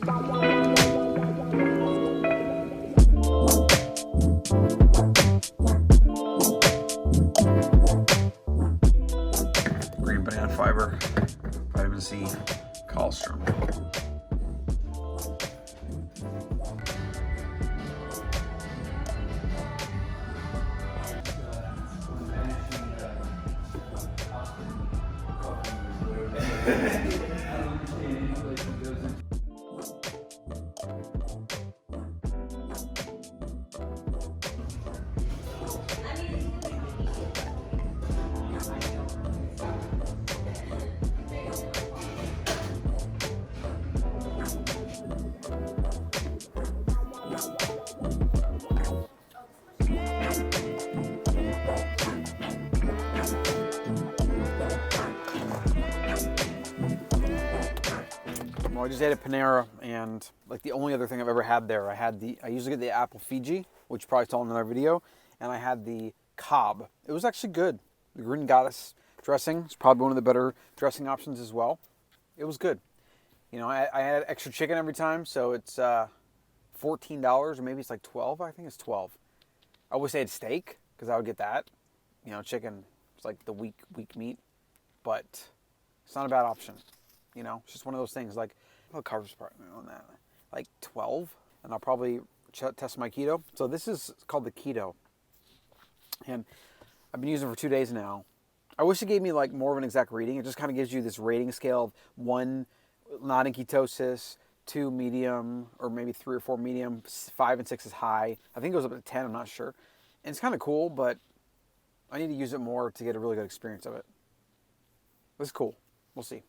Green banana fiber, vitamin C, colostrum. Well, I just ate at Panera, and like the only other thing I've ever had there, I usually get the apple Fiji, which you probably saw in another video, and I had the Cobb. It was actually good. The green goddess dressing is probably one of the better dressing options as well. It was good. You know, I had extra chicken every time, so it's $14, or maybe it's like $12. I think it's $12. I wish they had steak, because I would get that. You know, chicken is like the weak meat, but it's not a bad option. You know, it's just one of those things. Like, what carbs department on that? Like 12, and I'll probably test my keto. So this is called the Keto, and I've been using it for 2 days now. I wish it gave me like more of an exact rating. It just kind of gives you this rating scale of 1, not in ketosis, 2, medium, or maybe 3 or 4, medium, 5 and 6 is high. I think it goes up to 10, I'm not sure. And it's kind of cool, but I need to use it more to get a really good experience of it. It's cool. We'll see.